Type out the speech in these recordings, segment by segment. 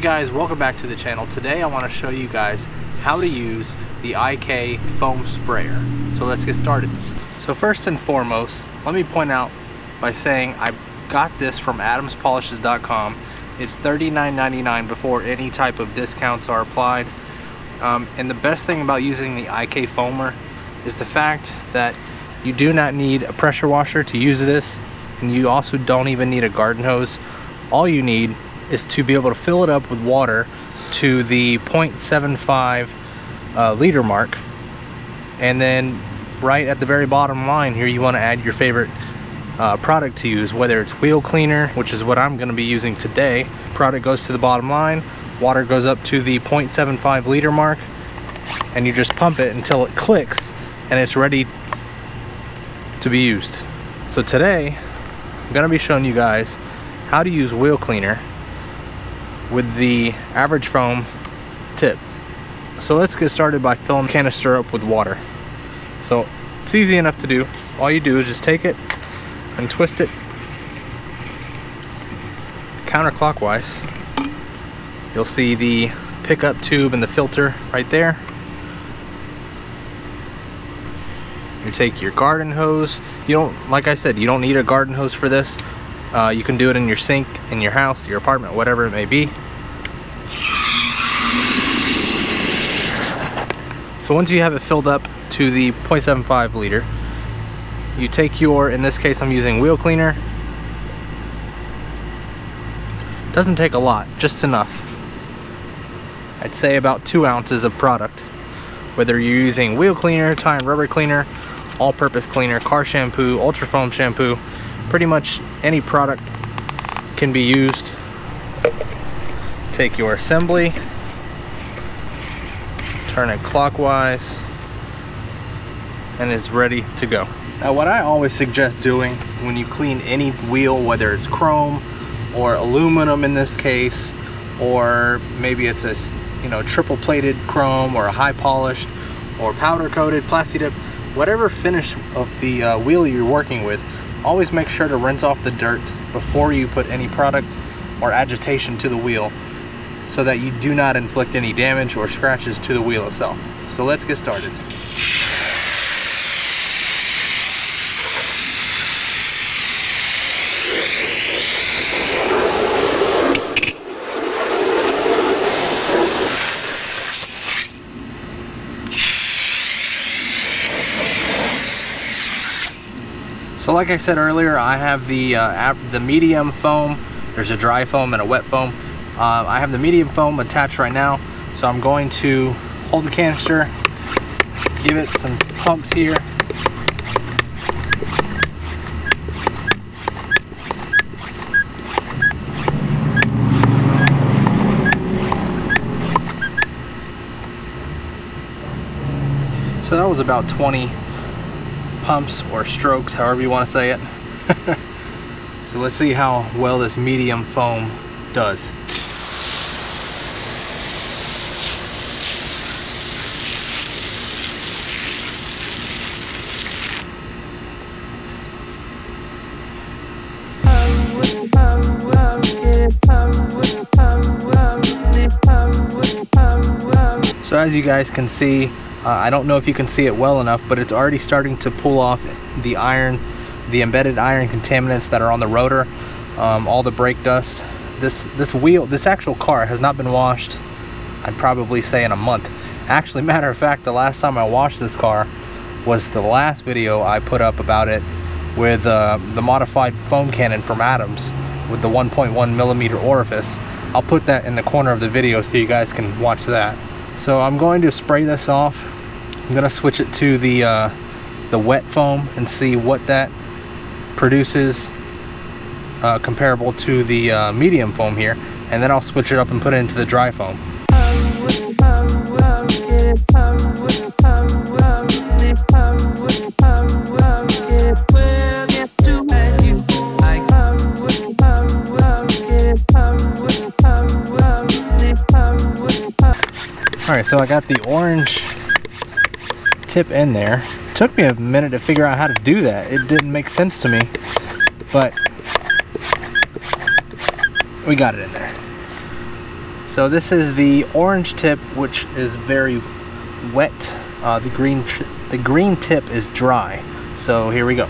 guys, welcome back to the channel. Today I want to show you guys how to use the IK foam sprayer. So let's get started. So first and foremost, let me point out by saying I got this from adamspolishes.com. It's $39.99 before any type of discounts are applied. And the best thing about using the IK foamer is the fact that you do not need a pressure washer to use this, and you also don't even need a garden hose. All you need is to be able to fill it up with water to the 0.75 liter mark, and then right at the very bottom line here you want to add your favorite product to use, whether it's wheel cleaner, which is what I'm going to be using today. Product goes to the bottom line, water goes up to the 0.75 liter mark, and you just pump it until it clicks and it's ready to be used. So today I'm going to be showing you guys how to use wheel cleaner with the average foam tip. So let's get started by filling the canister up with water. So it's easy enough to do. All you do is just take it and twist it counterclockwise. You'll see the pickup tube and the filter right there. You take your garden hose. You don't, like I said, you don't need a garden hose for this. You can do it in your sink, in your house, your apartment, whatever it may be. So once you have it filled up to the 0.75 liter, you take your, in this case I'm using wheel cleaner. Doesn't take a lot, just enough. I'd say about 2 ounces of product. Whether you're using wheel cleaner, tire and rubber cleaner, all-purpose cleaner, car shampoo, ultra foam shampoo, pretty much any product can be used. Take your assembly, turn it clockwise, and it's ready to go. Now what I always suggest doing when you clean any wheel, whether it's chrome or aluminum in this case, or maybe it's a triple plated chrome or a high polished or powder coated plasti dip, whatever finish of the wheel you're working with, always make sure to rinse off the dirt before you put any product or agitation to the wheel, so that you do not inflict any damage or scratches to the wheel itself. So let's get started. So like I said earlier, I have the medium foam. There's a dry foam and a wet foam. I have the medium foam attached right now, so I'm going to hold the canister, give it some pumps here. So that was about 20 pumps or strokes, however you want to say it. So let's see how well this medium foam does. So as you guys can see, I don't know if you can see it well enough, but it's already starting to pull off the iron, the embedded iron contaminants that are on the rotor, all the brake dust. This actual car has not been washed, I'd probably say, in a month. Actually, matter of fact, the last time I washed this car was the last video I put up about it with the modified foam cannon from Adams with the 1.1 millimeter orifice. I'll put that in the corner of the video so you guys can watch that. So I'm going to spray this off. I'm going to switch it to the wet foam and see what that produces comparable to the medium foam here, and then I'll switch it up and put it into the dry foam. Alright, so I got the orange tip in there. It took me a minute to figure out how to do that. It didn't make sense to me, but we got it in there. So this is the orange tip, which is very wet. The green tip is dry. So here we go.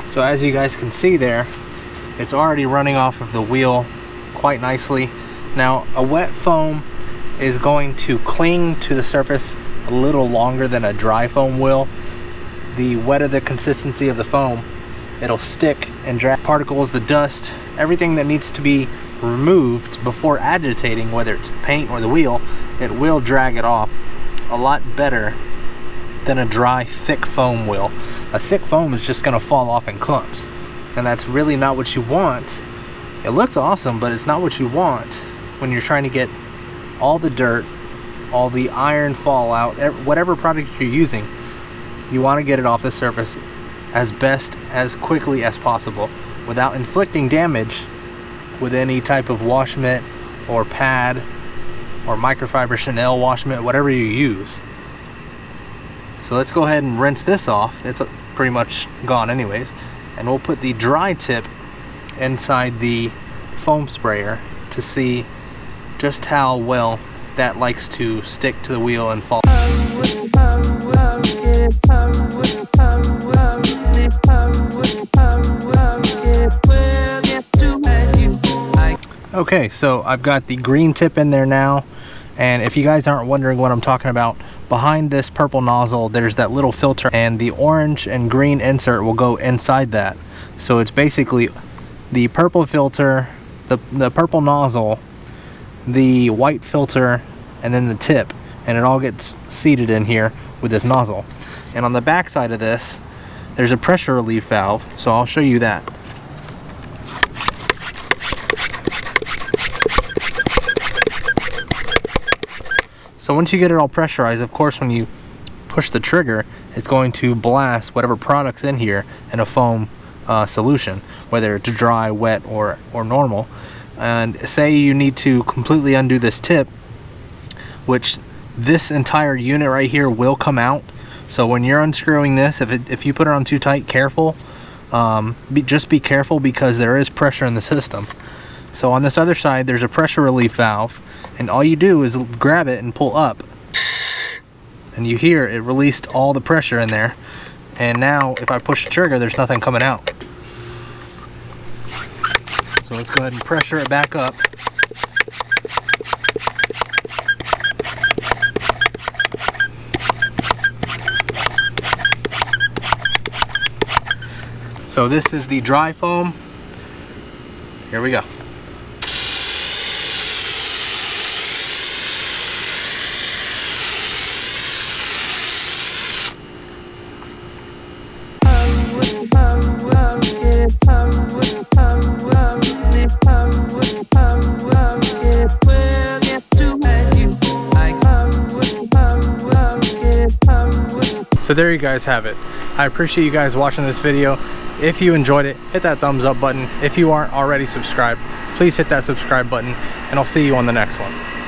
So as you guys can see there, it's already running off of the wheel quite nicely. Now, a wet foam is going to cling to the surface a little longer than a dry foam will. The wetter the consistency of the foam, it'll stick and drag particles, the dust, everything that needs to be removed before agitating, whether it's the paint or the wheel, it will drag it off a lot better than a dry, thick foam will. A thick foam is just gonna fall off in clumps, and that's really not what you want. It looks awesome, but it's not what you want when you're trying to get all the dirt, all the iron fallout, whatever product you're using. You want to get it off the surface as quickly as possible without inflicting damage with any type of wash mitt or pad or microfiber Chanel wash mitt, whatever you use. So let's go ahead and rinse this off. It's pretty much gone anyways. And we'll put the dry tip inside the foam sprayer to see just how well that likes to stick to the wheel and fall. Okay, so I've got the green tip in there now, and if you guys aren't wondering what I'm talking about, behind this purple nozzle there's that little filter, and the orange and green insert will go inside that. So it's basically the purple filter, the purple nozzle, the white filter, and then the tip, and it all gets seated in here with this nozzle. And on the back side of this there's a pressure relief valve, so I'll show you that. So once you get it all pressurized, of course when you push the trigger, it's going to blast whatever product's in here in a foam solution, whether it's dry, wet, or normal. And say you need to completely undo this tip, which this entire unit right here will come out. So when you're unscrewing this, if you put it on too tight, careful. Just be careful, because there is pressure in the system. So on this other side there's a pressure relief valve, and all you do is grab it and pull up, and you hear it released all the pressure in there. And now if I push the trigger, there's nothing coming out. So let's go ahead and pressure it back up. So this is the dry foam. Here we go. So there you guys have it. I appreciate you guys watching this video. If you enjoyed it, hit that thumbs up button. If you aren't already subscribed, please hit that subscribe button, and I'll see you on the next one.